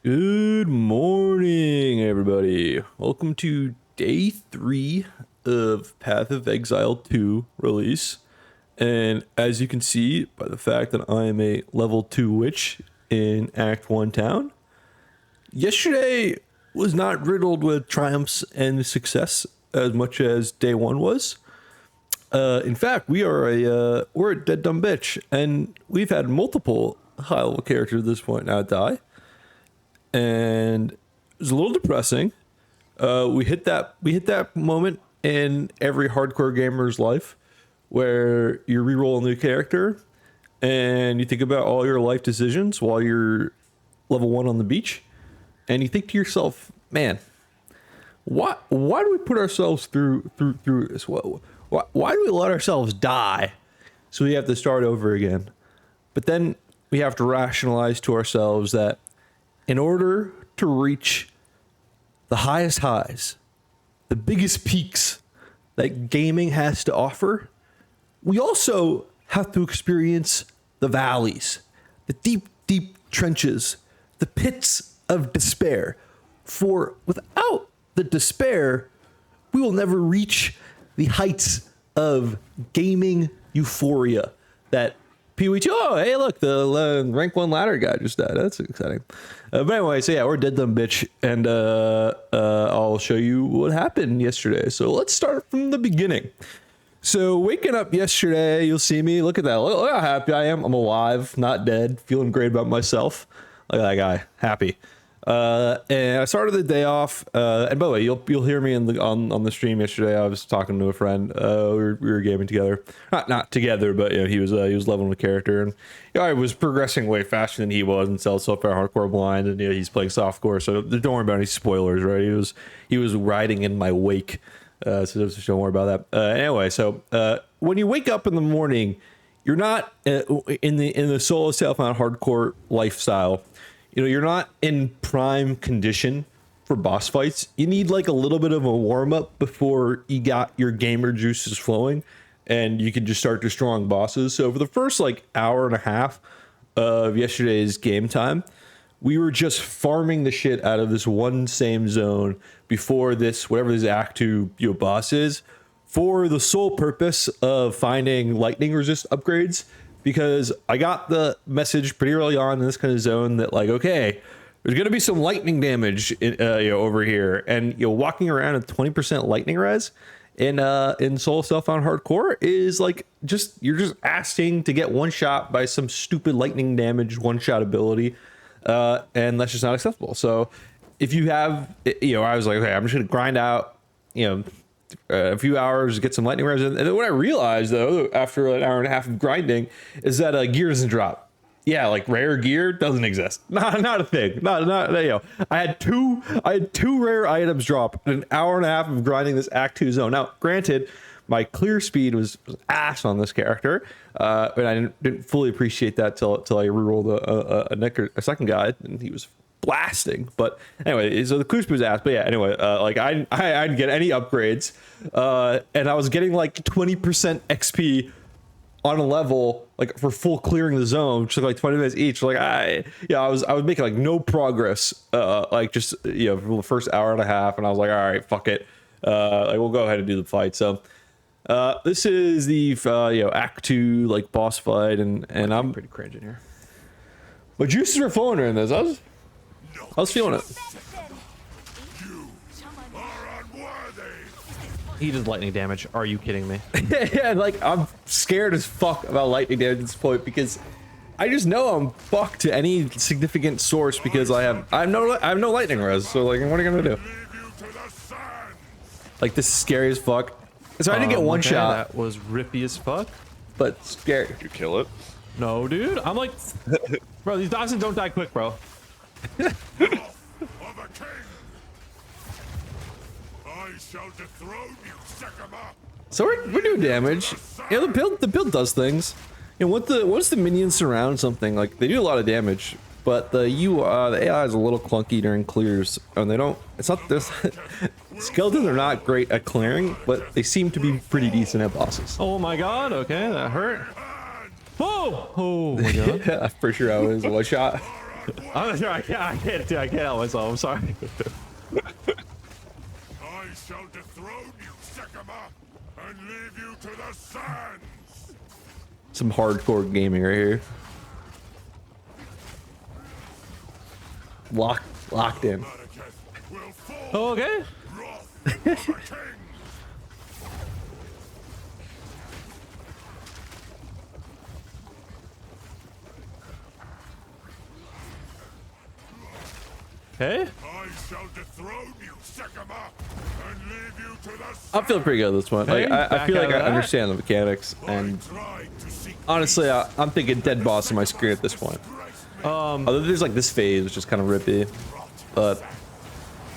Good morning, everybody. Welcome to day 3 of Path of Exile 2 release. And as you can see by the fact that I am a level 2 witch in Act 1 town, yesterday was not riddled with triumphs and success as much as day 1 was. In fact, we're a dead dumb bitch, and we've had multiple high level characters at this point now die. And it was a little depressing. We hit that moment in every hardcore gamer's life where you re-roll a new character and you think about all your life decisions while you're level 1 on the beach, and you think to yourself, man, why do we put ourselves through this? Why do we let ourselves die so we have to start over again? But then we have to rationalize to ourselves that in order to reach the highest highs, the biggest peaks that gaming has to offer, we also have to experience the valleys, the deep, deep trenches, the pits of despair. For without the despair, we will never reach the heights of gaming euphoria that PWT. Oh, hey, look, the rank 1 ladder guy just died. That's exciting. But anyway, so yeah, we're dead dumb bitch, and I'll show you what happened yesterday. So let's start from the beginning. So waking up yesterday, you'll see me. Look at that. Look how happy I am. I'm alive, not dead, feeling great about myself. Look at that guy, happy. And I started the day off. And by the way, you'll hear me on the stream yesterday. I was talking to a friend. We were gaming together, not together, but he was leveling a character, and I was progressing way faster than he was until so far hardcore blind, and he's playing softcore. So don't worry about any spoilers, right? He was riding in my wake. So just don't worry about that. Anyway, so when you wake up in the morning, you're not in the solo self-found hardcore lifestyle. You're not in prime condition for boss fights. You need like a little bit of a warm up before you got your gamer juices flowing and you can just start destroying bosses. So for the first like hour and a half of yesterday's game time, we were just farming the shit out of this one same zone before this, whatever this Act 2 boss is, for the sole purpose of finding lightning resist upgrades. Because I got the message pretty early on in this kind of zone that like, okay, there's gonna be some lightning damage over here, and walking around at 20% lightning res in solo self-found hardcore is like you're just asking to get one shot by some stupid lightning damage one shot ability, and that's just not acceptable. So if you have, I was like, okay, I'm just gonna grind out, a few hours, get some lightning res. And then what I realized though, after an hour and a half of grinding, is that gear doesn't drop. Yeah, like rare gear doesn't exist. Not a thing. Not I had two rare items drop in an hour and a half of grinding this Act 2 zone. Now, granted, my clear speed was ass on this character, and I didn't fully appreciate that till I rerolled a second guy, and he was blasting. But anyway, so the clear speed was ass. But yeah, anyway, like I didn't get any upgrades, and I was getting like 20% XP on a level like for full clearing the zone, which took like 20 minutes each. Like I was making like no progress, like just for the first hour and a half, and I was like, all right, fuck it, like we'll go ahead and do the fight. So this is the Act 2 like boss fight, and I'm pretty cringe in here. My juices were flowing during this. I was feeling it. He does lightning damage. Are you kidding me? Yeah, like I'm scared as fuck about lightning damage at this point because I just know I'm fucked to any significant source because I have no lightning res. So like, what are you gonna do? Like this is scary as fuck. So I didn't get one shot. That was rippy as fuck. But scary. Did you kill it? No, dude. I'm like, bro. These dachshunds don't die quick, bro. I shall dethrone you, Sycamore. So we're doing damage. Yeah, the build does things. Once the minions surround something, like they do a lot of damage, but the AI is a little clunky during clears, and they don't. It's not this. Skeletons are not great at clearing, but they seem to be pretty decent at bosses. Oh my god. Okay, that hurt. Oh my god. Yeah, I'm pretty sure I was one shot. I'm not sure. I can't help myself. I'm sorry. I shall dethrone you, Sycamore, and leave you to the sands. Some hardcore gaming right here. Locked in. Mariketh will fall. Oh, okay. Wrath of the king. Okay. I shall dethrone you, Sycamore, and leave you to the sands. I'm feeling pretty good at this one. Like, Okay, I back feel out like of I that. understand the mechanics, and I tried to seek honestly, I'm thinking dead boss on my screen at this point. Although there's like this phase, which is kind of rippy, but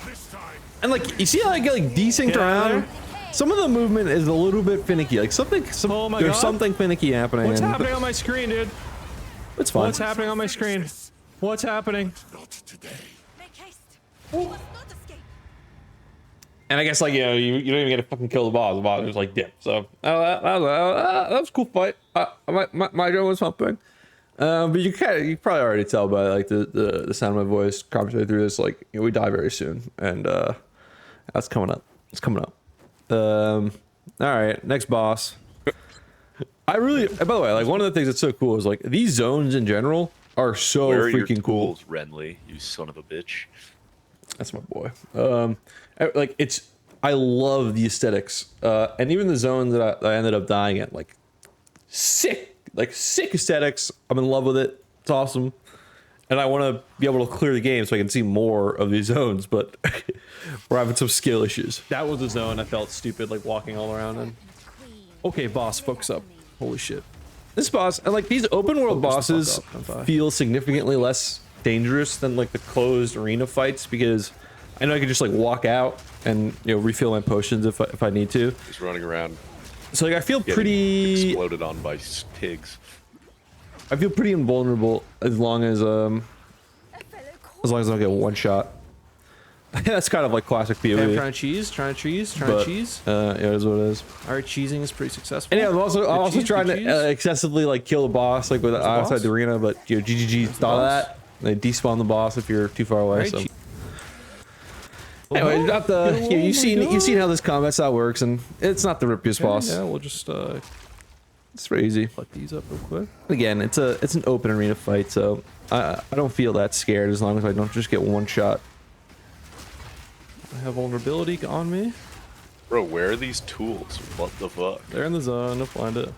this time. and like you see how I get like desynced Get out of around. Some of the movement is a little bit finicky. Like Oh my there's God. something finicky happening. What's and happening on my screen, dude? It's fine. What's happening on my screen? What's happening? Not today. Make haste. You must not escape. And I guess like you don't even get to fucking kill the boss. The boss just like dip. So that was a cool fight. My drone was pumping. But you probably already tell by like the sound of my voice conversating through this. Like we die very soon, and that's coming up. It's coming up. All right, next boss. I really. By the way, like one of the things that's so cool is like these zones in general are so Where are your freaking cool. tools, Renly? You son of a bitch. That's my boy. Like it's. I love the aesthetics, and even the zone that I ended up dying at. Like sick aesthetics. I'm in love with it. It's awesome, and I want to be able to clear the game so I can see more of these zones. But we're having some skill issues. That was the zone I felt stupid, like walking all around in. Okay, boss, focus up. Holy shit. This boss and like these open world Focus the bosses fuck up, Senpai. feel significantly less dangerous than like the closed arena fights because I know I can just like walk out and refill my potions if I need to. He's running around So like I feel getting pretty exploded on by pigs. invulnerable as long as I don't get one shot. That's kind of like classic Okay, I'm PoE. trying cheese, trying cheese. But, yeah, it is what it is. All right, cheesing is pretty successful. And yeah, I'm also cheese, trying good to cheese. excessively like kill the boss like with outside boss? the arena, but GGG thought of boss? that. They despawn the boss if you're too far away. Alright, So. che- Anyway, not the Oh you've my seen how this combat style works, and it's not the rippiest boss. Yeah, we'll just It's very easy. put these up real quick. Again, it's an open arena fight, so I don't feel that scared as long as I don't just get one shot. I have vulnerability on me. Bro, where are these tools? What the fuck? They're in the zone. I'll find it.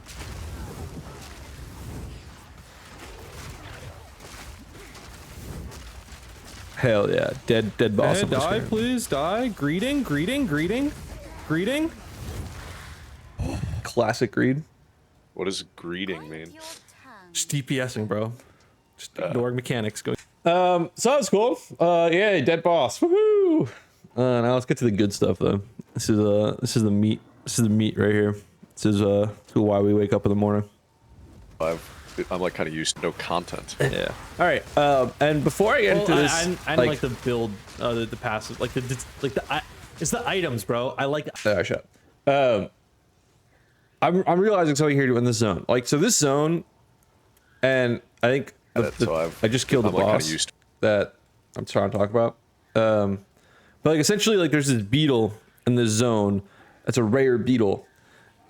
Hell yeah, dead boss. Hey, on the die, screen. please, die. Greeting. Classic greed. What does greeting mean? Just DPSing, bro. Just ignoring mechanics. Go. So that was cool. Yeah, dead boss. Woohoo! Now let's get to the good stuff though. This is the meat. This is the meat right here. This is why we wake up in the morning. I'm like kind of used to no content. Yeah. All right. And before I get into this, I like the build, the passive, it's the items, bro. I like. shut up. I'm realizing something here in this zone. Like, so this zone, and I think I just killed the I'm like kinda boss used to- that I'm trying to talk about. But like essentially, like there's this beetle in this zone. That's a rare beetle,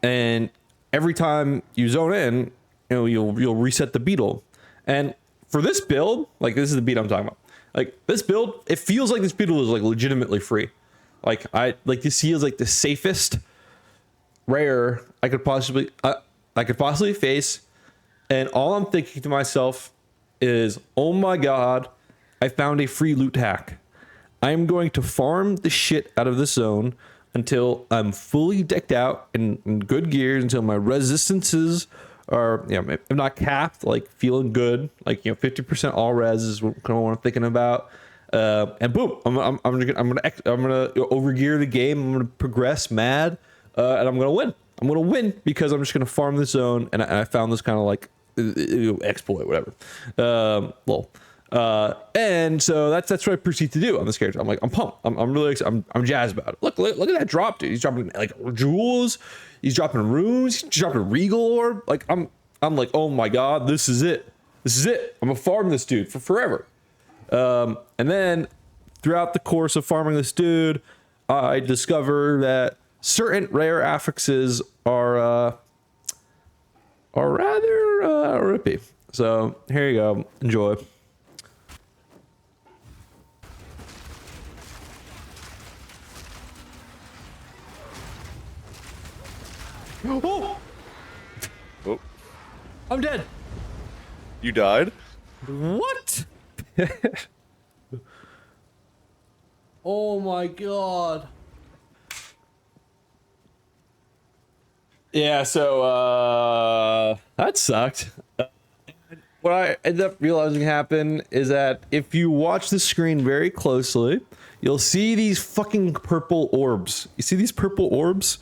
and every time you zone in, you'll reset the beetle. And for this build, like this is the beat I'm talking about. Like this build, it feels like this beetle is like legitimately free. Like this feels like the safest rare I could possibly face, and all I'm thinking to myself is, oh my god, I found a free loot hack. I'm going to farm the shit out of this zone until I'm fully decked out in good gear, until my resistances are, if not capped, like feeling good, like 50% all res is kind of what I'm thinking about. And boom, I'm gonna overgear the game. I'm gonna progress mad, and I'm gonna win. I'm gonna win because I'm just gonna farm this zone, and I found this kind of like exploit, whatever. Lol. And so that's what I proceed to do on this character. I'm like, I'm pumped. I'm really excited. I'm jazzed about it. Look at that drop, dude. He's dropping like jewels. He's dropping runes. He's dropping regal orb. Like I'm like, oh my god, this is it. This is it. I'm gonna farm this dude for forever. And then throughout the course of farming this dude, I discovered that certain rare affixes are rather rippy. So here you go. Enjoy. Oh, Oh, I'm dead. you died? What? Oh my god. Yeah, so that sucked. What I ended up realizing happened is that if you watch the screen very closely, you'll see these fucking purple orbs. You see these purple orbs?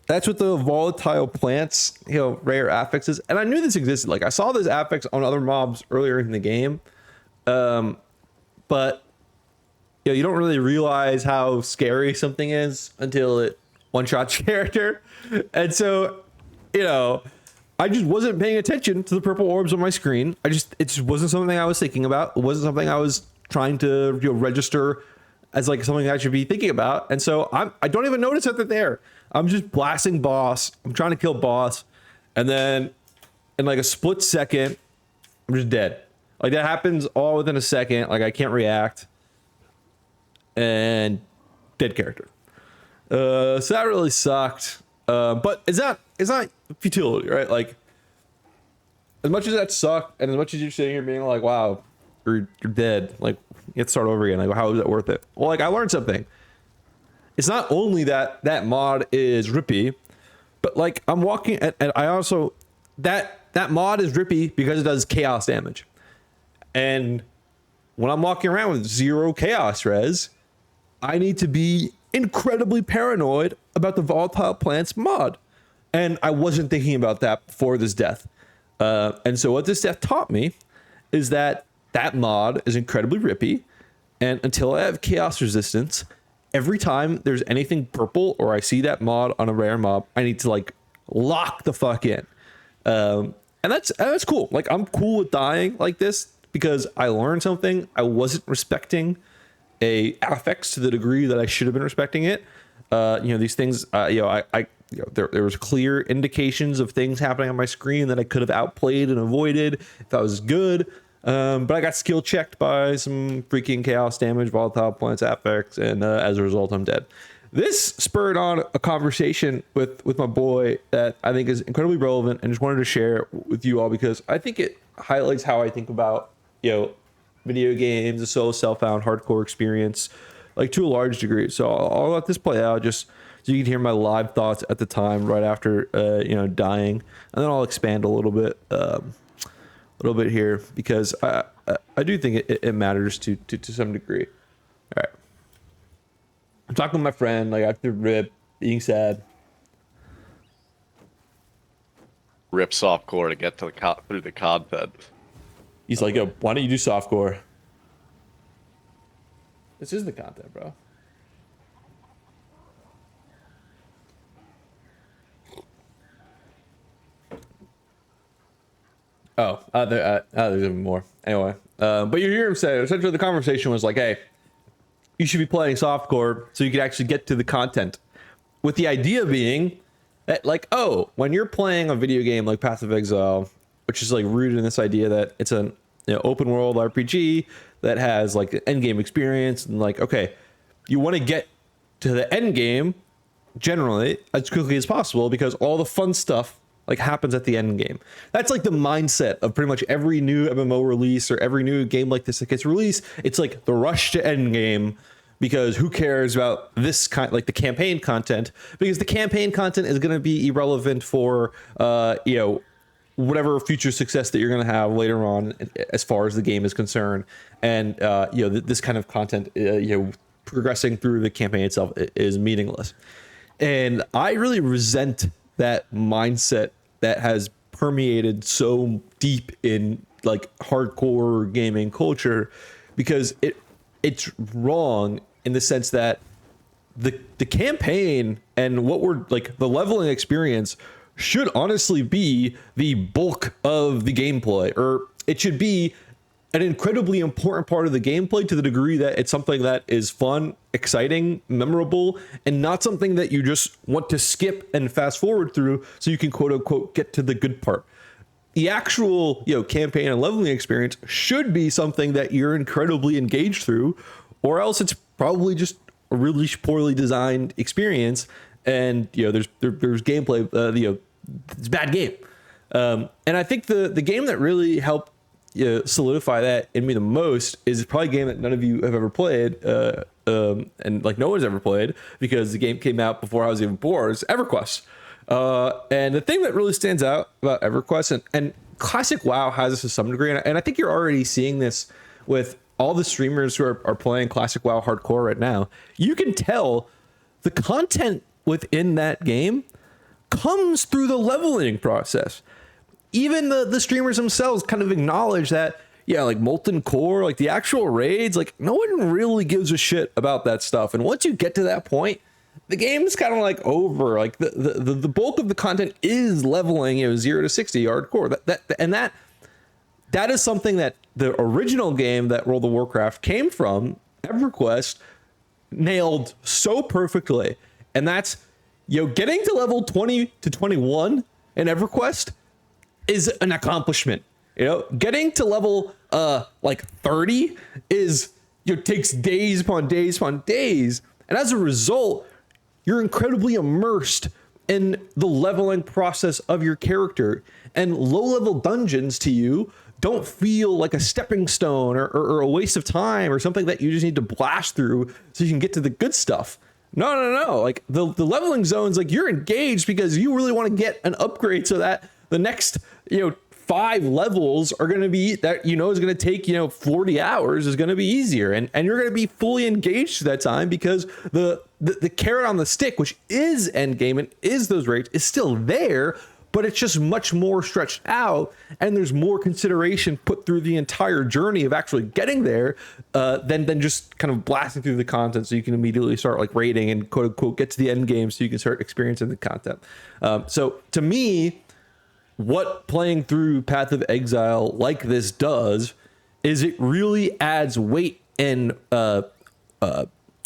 That's what the volatile plants, rare affixes. And I knew this existed. Like, I saw this affix on other mobs earlier in the game. But you don't really realize how scary something is until it one-shots your character. And so, I just wasn't paying attention to the purple orbs on my screen. It just wasn't something I was thinking about. It wasn't something I was trying to register as like something I should be thinking about. And so I don't even notice that they're there. I'm just blasting boss. I'm trying to kill boss. And then in like a split second, I'm just dead. Like that happens all within a second. Like I can't react. And dead character. So that really sucked. But it's not futility, right? Like as much as that sucked and as much as you're sitting here being like, wow, you're dead. Like you have to start over again. Like how is that worth it? Well, like I learned something. It's not only that mod is rippy, but like I'm walking and I also that mod is rippy because it does chaos damage. And when I'm walking around with 0 chaos res, I need to be incredibly paranoid about the volatile plants mod. And I wasn't thinking about that before this death. And so what this death taught me is that mod is incredibly rippy. And until I have chaos resistance, every time there's anything purple or I see that mod on a rare mob, I need to like lock the fuck in. And that's cool. Like I'm cool with dying like this because I learned something. I wasn't respecting a affix to the degree that I should have been respecting it. These things, there was clear indications of things happening on my screen that I could have outplayed and avoided if I was good. But I got skill checked by some freaking chaos damage, volatile plants affix, and as a result, I'm dead. This spurred on a conversation with my boy that I think is incredibly relevant and just wanted to share with you all because I think it highlights how I think about, video games, a solo self-found hardcore experience, like to a large degree. So I'll let this play out just so you can hear my live thoughts at the time right after, dying. And then I'll expand a little bit here because I do think it matters to some degree. All right. I'm talking to my friend, like after rip, being sad. Rip softcore to get to through the content. He's like, yo, why don't you do softcore? This is the content, bro. There's even more. Anyway, but you hear him say, essentially the conversation was like, hey, you should be playing softcore so you can actually get to the content. With the idea being that like, oh, when you're playing a video game like Path of Exile, which is like rooted in this idea that it's an open world RPG that has like an end game experience and like, okay, you want to get to the end game generally as quickly as possible because all the fun stuff like happens at the end game. That's like the mindset of pretty much every new MMO release or every new game like this that gets released. It's like the rush to end game because who cares about this kind, like the campaign content, because the campaign content is going to be irrelevant for, whatever future success that you're going to have later on as far as the game is concerned. And, this kind of content, progressing through the campaign itself is meaningless. And I really resent that mindset that has permeated so deep in like hardcore gaming culture because it's wrong in the sense that the campaign and what we're like the leveling experience should honestly be the bulk of the gameplay, or it should be an incredibly important part of the gameplay to the degree that it's something that is fun, exciting, memorable, and not something that you just want to skip and fast forward through so you can quote unquote get to the good part. The actual, campaign and leveling experience should be something that you're incredibly engaged through, or else it's probably just a really poorly designed experience. And there's gameplay, it's a bad game. And I think the game that really helped solidify that in me the most is probably a game that none of you have ever played, and like no one's ever played because the game came out before I was even born. It's EverQuest. And the thing that really stands out about EverQuest, and classic WoW has this to some degree, and I think you're already seeing this with all the streamers who are playing classic WoW hardcore right now. You can tell the content within that game comes through the leveling process. Even the streamers themselves kind of acknowledge that, like Molten Core, like the actual raids, like no one really gives a shit about that stuff. And once you get to that point, the game's kind of like over. Like the bulk of the content is leveling, 0 to 60 hardcore. That is something that the original game that World of Warcraft came from, EverQuest, nailed so perfectly. And that's, getting to level 20 to 21 in EverQuest is an accomplishment. Getting to level like 30 is takes days upon days upon days. And as a result, you're incredibly immersed in the leveling process of your character, and low-level dungeons to you don't feel like a stepping stone or a waste of time or something that you just need to blast through so you can get to the good stuff. No. Like the leveling zones, like you're engaged because you really want to get an upgrade so that the next, 5 levels are going to be that, is going to take, 40 hours is going to be easier. And you're going to be fully engaged to that time because the carrot on the stick, which is endgame and is those raids, is still there, but it's just much more stretched out. And there's more consideration put through the entire journey of actually getting there than just kind of blasting through the content so you can immediately start like raiding and quote unquote get to the end game so you can start experiencing the content. So to me, what playing through Path of Exile like this does is it really adds weight and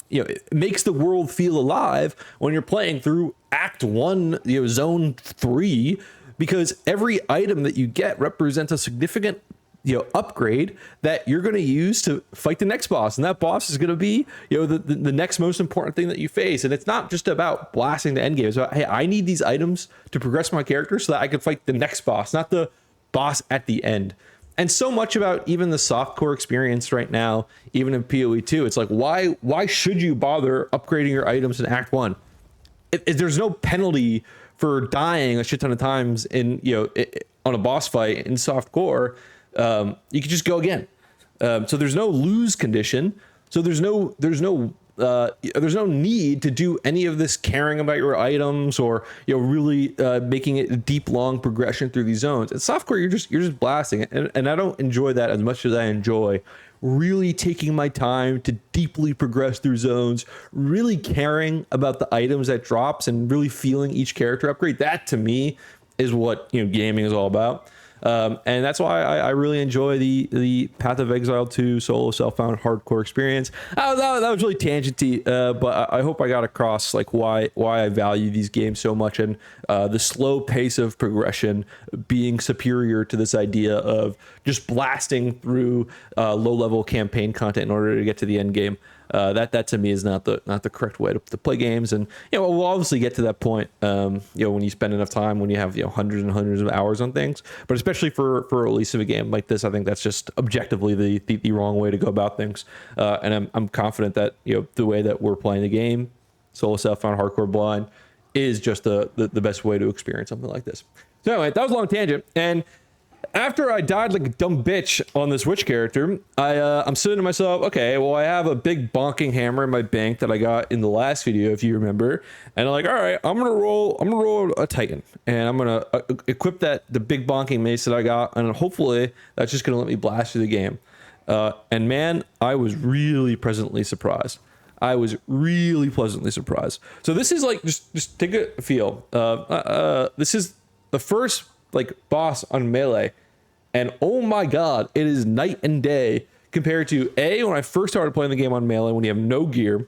it makes the world feel alive when you're playing through Act 1, Zone 3, because every item that you get represents a significant upgrade that you're going to use to fight the next boss, and that boss is going to be the next most important thing that you face. And it's not just about blasting the end game. It's about, hey, I need these items to progress my character so that I can fight the next boss, not the boss at the end. And so much about even the softcore experience right now, even in PoE2, it's like, why should you bother upgrading your items in Act 1? There's no penalty for dying a shit ton of times in on a boss fight in softcore. You can just go again. So there's no lose condition. So there's no need to do any of this caring about your items or really making it a deep, long progression through these zones. In softcore, you're just blasting it, and I don't enjoy that as much as I enjoy really taking my time to deeply progress through zones, really caring about the items that drops, and really feeling each character upgrade. That to me is what gaming is all about. And that's why I really enjoy the Path of Exile 2 solo self-found hardcore experience. That was really tangenty, but I hope I got across like why I value these games so much, and the slow pace of progression being superior to this idea of just blasting through low-level campaign content in order to get to the end game. That to me is not the correct way to play games. And we'll obviously get to that point when you spend enough time, when you have hundreds and hundreds of hours on things. But especially for a release of a game like this, I think that's just objectively the wrong way to go about things. And I'm confident that the way that we're playing the game, solo self-found hardcore blind, is just the best way to experience something like this. So anyway, that was a long tangent. And after I died like a dumb bitch on this witch character, I'm saying to myself, okay, well, I have a big bonking hammer in my bank that I got in the last video, if you remember. And I'm like, all right, I'm gonna roll a Titan, and I'm gonna equip the big bonking mace that I got, and hopefully that's just gonna let me blast through the game. And man, I was really pleasantly surprised. So this is like, just take a feel. This is the first like boss on melee And oh my god, it is night and day compared to when I first started playing the game on Melee when you have no gear.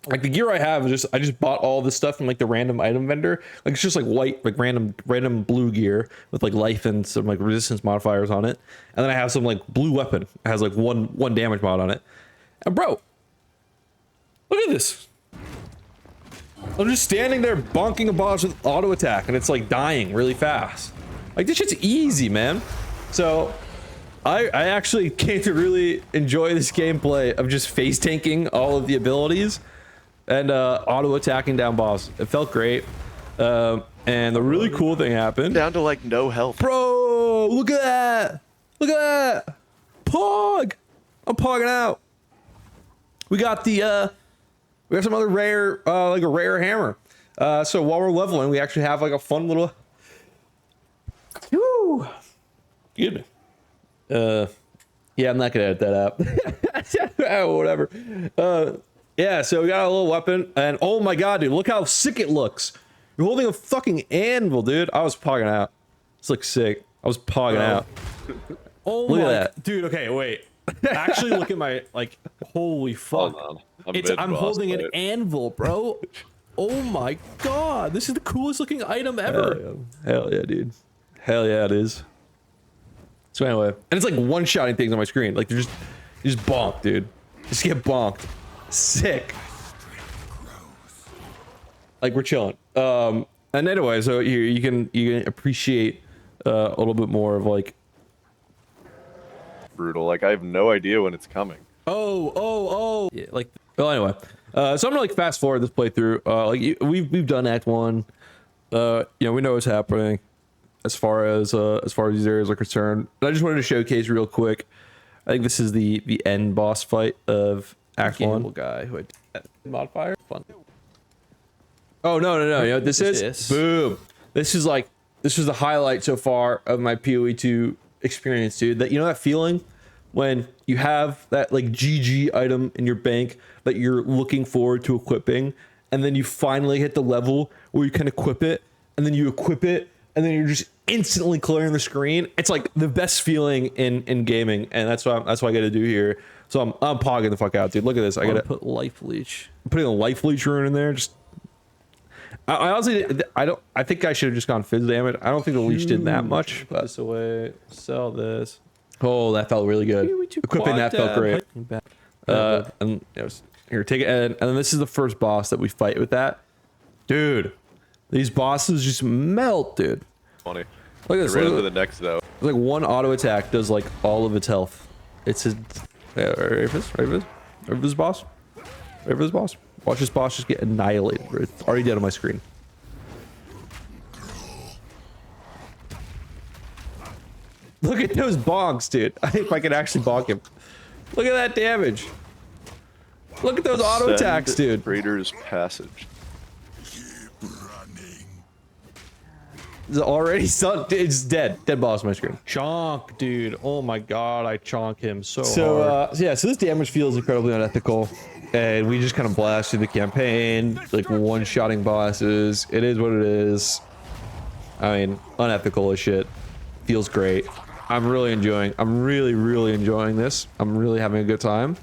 Like the gear I have is I just bought all this stuff from like the random item vendor. Like it's just like white, like random blue gear with like life and some like resistance modifiers on it. And then I have some like blue weapon. It has like one damage mod on it. And bro, look at this. I'm just standing there bonking a boss with auto attack and it's like dying really fast. Like this shit's easy, man. So I actually came to really enjoy this gameplay of just face tanking all of the abilities and auto attacking down boss. It felt great. And the really cool thing happened. Down to like no health. Bro, look at that. Look at that. Pog. I'm pogging out. We got we have some other rare, like a rare hammer. So while we're leveling, we actually have like a fun little. Woo. Good. Yeah, I'm not gonna edit that out. Oh, whatever. Yeah, so we got a little weapon, and oh my god, dude, look how sick it looks. You're holding a fucking anvil, dude. I was pogging out. This looks sick. I was pogging out. Oh Look my, at that. dude. Okay, wait. Actually, look at my like. Holy fuck! Hold on. I'm holding an anvil, bro. Oh my god, this is the coolest looking item ever. Hell yeah, dude. Hell yeah, it is. So anyway, and it's like one-shotting things on my screen. Like you just bonk, dude. Just get bonked. Sick. Like we're chilling. And anyway, so you can appreciate a little bit more of like Brutal. Like I have no idea when it's coming. Oh. yeah, like well anyway. So I'm gonna like fast forward this playthrough. Like we've done Act 1. You know, we know what's happening as far as these areas are concerned. But I just wanted to showcase real quick. I think this is the end boss fight of Act 1. Guy who had modifier. Fun. Oh no! You know what this is? Boom! This is the highlight so far of my PoE2 experience, dude. That you know that feeling when you have that like GG item in your bank that you're looking forward to equipping, and then you finally hit the level where you can equip it, and then you equip it, and then you're just instantly clearing the screen. It's like the best feeling in gaming, and that's what I got to do here. So I'm pogging the fuck out, dude. Look at this. I gotta put life leech. I'm putting a life leech rune in there. Just I honestly I think I should have just gone fizz damage. I don't think the leech did that much. Put this away. Sell this. Oh, that felt really good. Equipping that felt great. And here, take it. And then this is the first boss that we fight with that. Dude, these bosses just melt, dude. Funny. Look at this. Right into the next though. Like one auto attack does like all of its health. It's his. Yeah, right for this boss. Right for this boss. Watch this boss just get annihilated. Bro. It's already dead on my screen. Look at those bonks, dude. I think I can actually bonk him. Look at that damage. Look at those auto attacks, dude. Raider's Passage. It's already stunned. It's dead. Dead boss on my screen. Chonk, dude. Oh my god, I chonk him so hard. So yeah, so this damage feels incredibly unethical, and we just kind of blast through the campaign, like one-shotting bosses. It is what it is. I mean, unethical as shit. Feels great. I'm really enjoying enjoying this. I'm really having a good time,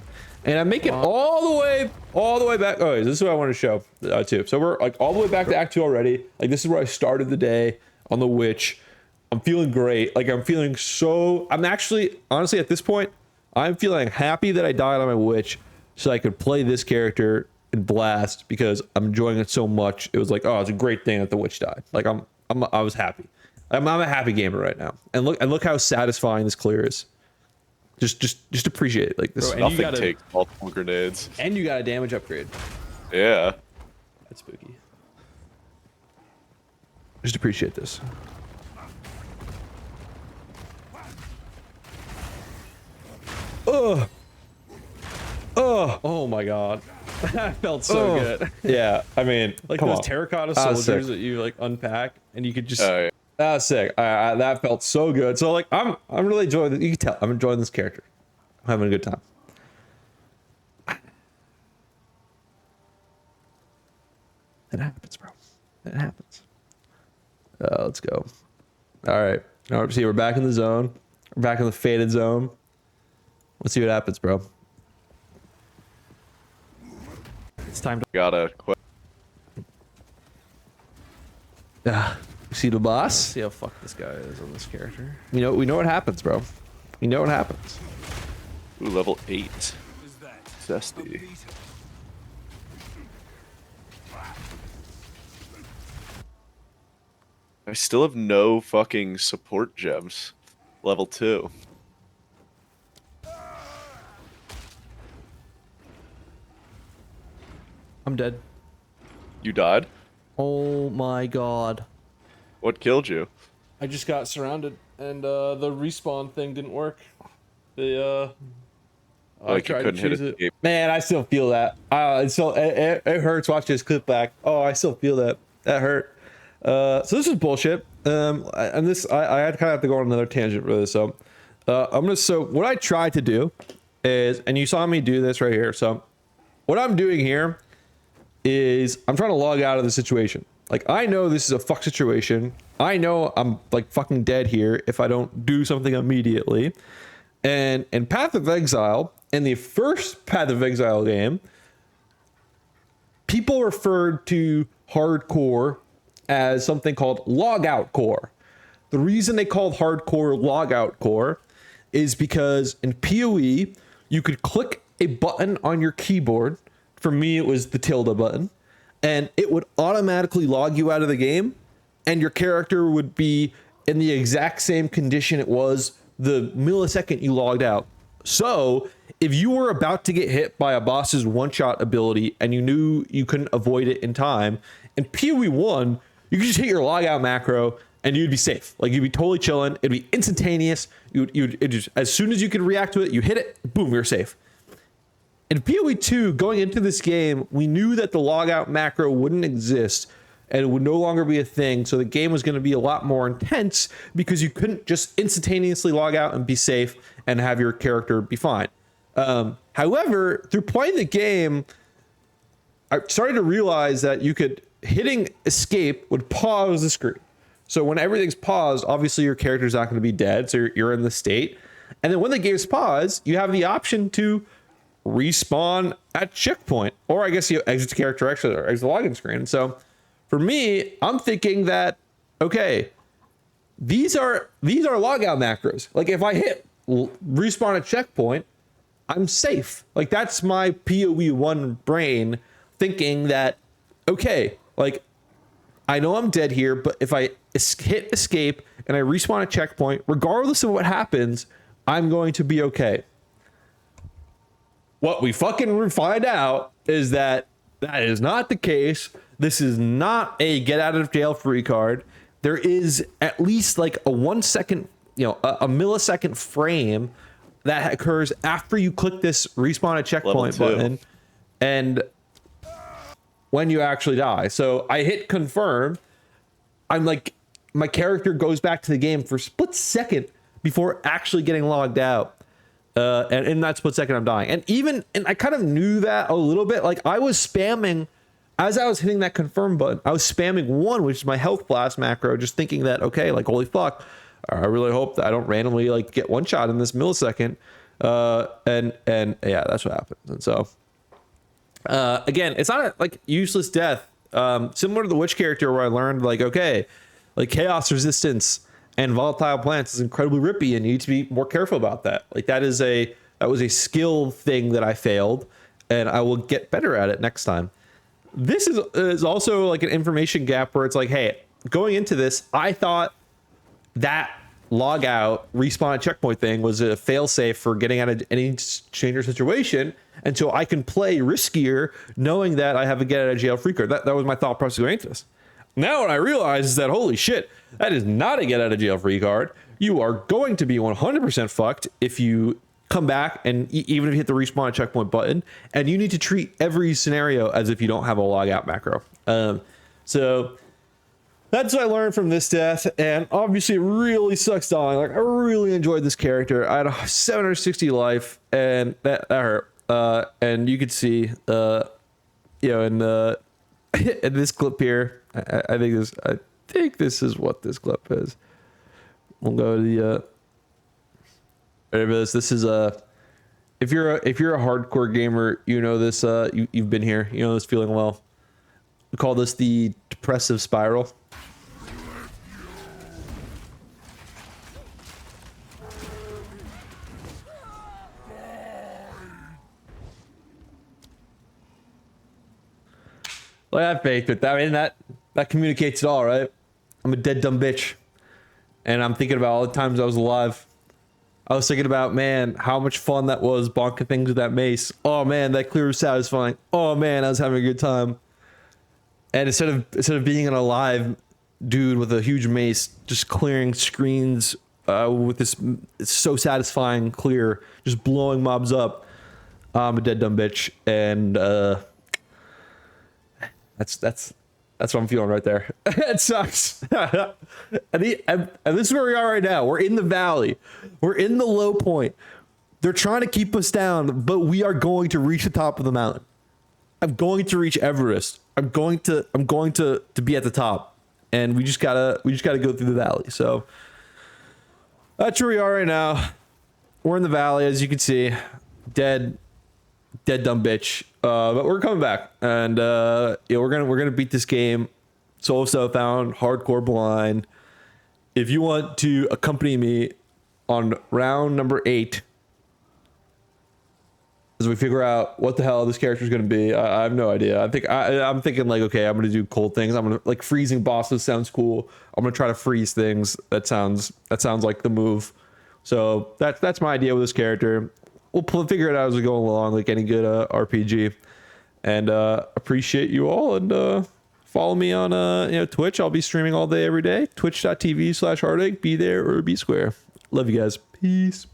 and I'm making all the way back. Oh, this is what I want to show too. So we're like all the way back to Act 2 already. Like this is where I started the day on the witch. I'm feeling great. Like I'm actually, honestly, at this point, I'm feeling happy that I died on my witch so I could play this character in Blast because I'm enjoying it so much. It was like, oh, it's a great thing that the witch died. Like I was happy. I'm a happy gamer right now. And look how satisfying this clear is. Just appreciate it. Like this. Bro, Nothing takes multiple grenades. And you got a damage upgrade. Yeah. That's spooky. Just appreciate this. Oh my god. That felt so good. Yeah, I mean, Like come those on. terracotta That was soldiers sick. that you like unpack and you could just Oh, yeah. That was sick. That felt so good. So like, I'm really enjoying it. You can tell I'm enjoying this character. I'm having a good time. It happens, bro. It happens. Let's go. All right. All right, see, we're back in the zone. We're back in the faded zone. Let's see what happens, bro. It's time to. Gotta quit. See the boss? See how fucked this guy is on this character. We know what happens, bro. We know what happens. Ooh, level 8. Zesty. I still have no fucking support gems. Level 2. I'm dead. You died? Oh my god. What killed you? I just got surrounded, and the respawn thing didn't work. I Like you tried couldn't to hit choose it. escape. Man, I still feel that. It hurts watching this clip back. Oh, I still feel that. That hurt. So this is bullshit. I had kind of have to go on another tangent for this. So so what I tried to do is, and you saw me do this right here. So what I'm doing here is I'm trying to log out of the situation. Like, I know this is a fuck situation. I know I'm like fucking dead here if I don't do something immediately. And in Path of Exile, in the first Path of Exile game, people referred to hardcore as something called logout core. The reason they called hardcore logout core is because in PoE, you could click a button on your keyboard. For me, it was the tilde button, and it would automatically log you out of the game, and your character would be in the exact same condition it was the millisecond you logged out. So if you were about to get hit by a boss's one-shot ability and you knew you couldn't avoid it in time, in PoE 1, you could just hit your logout macro and you'd be safe. Like, you'd be totally chilling. It'd be instantaneous. It just, as soon as you could react to it, you hit it, boom, you're safe. In PoE 2, going into this game, we knew that the logout macro wouldn't exist and it would no longer be a thing. So the game was going to be a lot more intense because you couldn't just instantaneously log out and be safe and have your character be fine. However, through playing the game, I started to realize that hitting escape would pause the screen. So when everything's paused, obviously your character's not going to be dead. So you're in the state. And then when the game's paused, you have the option to respawn at checkpoint, or I guess you exit the character exit or exit the login screen. So for me, I'm thinking that, okay, these are logout macros. Like, if I hit respawn at checkpoint, I'm safe. Like, that's my PoE 1 brain thinking that, okay, like, I know I'm dead here, but if I hit escape and I respawn at checkpoint, regardless of what happens, I'm going to be okay. What we fucking find out is that that is not the case. This is not a get out of jail free card. There is at least like a 1 second, a millisecond frame that occurs after you click this respawn at checkpoint button and when you actually die. So I hit confirm. I'm like, my character goes back to the game for a split second before actually getting logged out. And in that split second, I'm dying. And I kind of knew that a little bit. Like, I was spamming, as I was hitting that confirm button, I was spamming 1, which is my health blast macro, just thinking that, okay, like, holy fuck, I really hope that I don't randomly like get one shot in this millisecond. And yeah, that's what happens. And so, again, it's not like useless death. Similar to the witch character where I learned like, okay, like chaos resistance and volatile plants is incredibly rippy and you need to be more careful about that. Like, that was a skill thing that I failed and I will get better at it next time. This is also like an information gap where it's like, hey, going into this, I thought that log out respawn at checkpoint thing was a fail safe for getting out of any change or situation. And so I can play riskier knowing that I have a get out of jail free card. That was my thought process going into this. Now what I realize is that, holy shit, that is not a get out of jail free card. You are going to be 100% fucked if you come back and even if you hit the respawn at checkpoint button, and you need to treat every scenario as if you don't have a logout macro. So that's what I learned from this death, and obviously it really sucks dying. Like, I really enjoyed this character. I had a 760 life, and that hurt. And you could see, in this clip here, I think this is what this clip is. We'll go to the whatever this is if you're a hardcore gamer, you know this you've been here, you know this feeling well. We call this the depressive spiral. Well, I have faith with that. I mean, that communicates it all, right? I'm a dead dumb bitch, and I'm thinking about all the times I was alive. I was thinking about, man, how much fun that was bonking things with that mace. Oh man, that clear was satisfying. Oh man, I was having a good time. And instead of being an alive dude with a huge mace, just clearing screens with this, it's so satisfying, clear, just blowing mobs up. I'm a dead dumb bitch, and that's what I'm feeling right there. It sucks. and this is where we are right now. We're in the valley. We're in the low point. They're trying to keep us down, but we are going to reach the top of the mountain. I'm going to reach Everest. I'm going to be at the top, and we just gotta go through the valley. So that's where we are right now. We're in the valley, as you can see. Dead dumb bitch. But we're coming back, and yeah, we're gonna beat this game. Solo Southbound, hardcore blind. If you want to accompany me on round number 8, as we figure out what the hell this character is gonna be, I have no idea. I'm thinking like, okay, I'm gonna do cool things. I'm gonna like freezing bosses sounds cool. I'm gonna try to freeze things. That sounds like the move. So that's my idea with this character. We'll figure it out as we go along, like any good RPG. And appreciate you all, and follow me on Twitch. I'll be streaming all day, every day. Twitch.tv/heartache. Be there or be square. Love you guys. Peace.